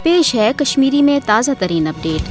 पेश है कश्मीरी में ताज़ा तरीन अपडेट।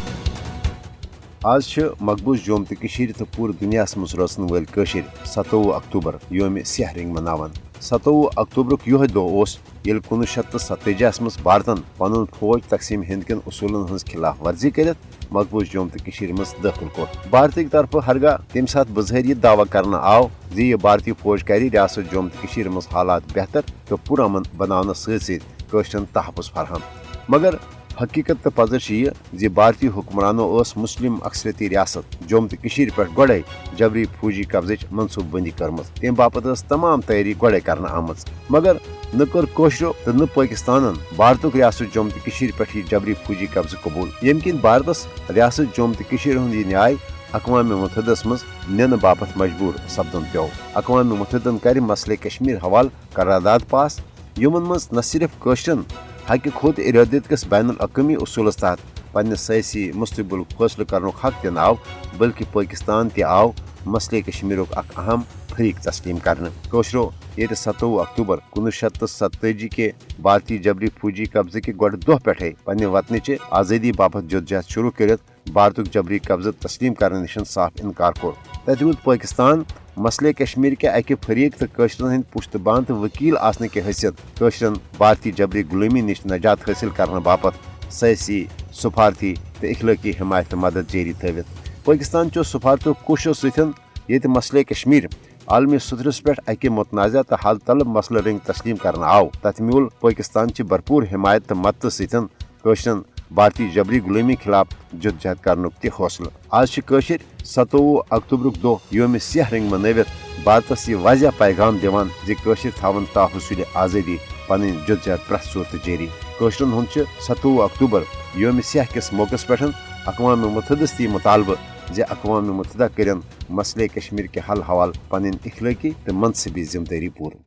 आज मकबूज जोम तो पूरे दुनिया मज रोचन वल 27 अक्टूबर योम सेहरिंग मनावान। 27 अक्टूबर यह दह ये 1947 मज भारतन पन फौज तकसीम हिंद कन उसूलन हज खिलाफ वर्जी कर मकबूज जोम तो मज दाखिल कोर। भारत की तरफ हरगा तम सात बजहर यह दावा करना आव जी भारतीय फौज कर रियासत जोम तो मज हालात बेहतर तो पुरअमन बनाने सतन तहफ़ुज़ फराहम, मगर हकीकत तो पजर यह भारतीय हुक्मरानों मुस्लिम अक्सरती रियासत जोम तो पे गोड़े जबरी फौजी कब्ज मनसूबबंदी कर्म तम बापत तमाम तैयारी गोड़े कर आम, मगर न कर कोशरो तो न पाकिस्तान भारत रियासत जोम तो पे जबरी फौजी कब्ज कबूल, यम किन भारत रियासत जोम तो यह न्याय अक़वाम मुत्तहिदा मज निन बापत मजबूर सपदन पे। अक़वाम मुत्तहिदन कर मसले कश्मीर हवाल करारदाद पास, यमन मज न सिर्फ कशरन हक खुद इरादत कस बैन अवी उसूल तहत पन्ने सयासी मुस्तबिल फैसले कर हक दिन आव, बल्कि पाकिस्तान ते आव मसले कश्मीर अहम फरीक तस्लीम करने। कोशरो ये 27 अक्टूबर 1947 के भारतीय जबरी फौजी कब्जे के गोड़ दह पे पन्ने वतन आज़ादी बापत जदोजहद शुरू कर भारत जबरी कब्ज तस्लीम करने निश साफ इनकार कोर। तत रूद पाकिस्तान मसले कश्मीर के अक फरीक तो कशरन हंद पुश्तबान तो वकील आसने के हैसियत कशरन भारतीय जबरी गुलामी निश नजात हासिल करने बापत सयासी सफारती तो इखलाकी हिमायत मदद जारी थवित। पाकिस्तान चो सफारतों कोशो सतन ये मसले कश्मीर आलमी सतरस पे अक मुतनाज़ा तो हल तलब मसल रंग तस्लीम करना आव, तथ मूल पाकिस्तान की भरपूर हिमायत तो मदद सतन कशरन भारतीय जबरी गुलामी खिलाफ जदोजहद करनुक ते हौसला। आज 27 अक्टूबर दह योम सेहरिंग मनवित भारत यह वाज़ह पैगाम दिवान जी थावन ताहुसूल आज़ादी पन जदोजहद प्रथ सूरत जारी। कशरन हुंद 27 अक्टूबर योम सेह किस मौके पे अक़वाम मुत्तहिदस ती मुतालबा जे अक़वाम मुत्तहिदा करन मसले कश्मीर के हल हवाल पन इखलाकी तो मनसबी जिम्मेदारी पूर्ण।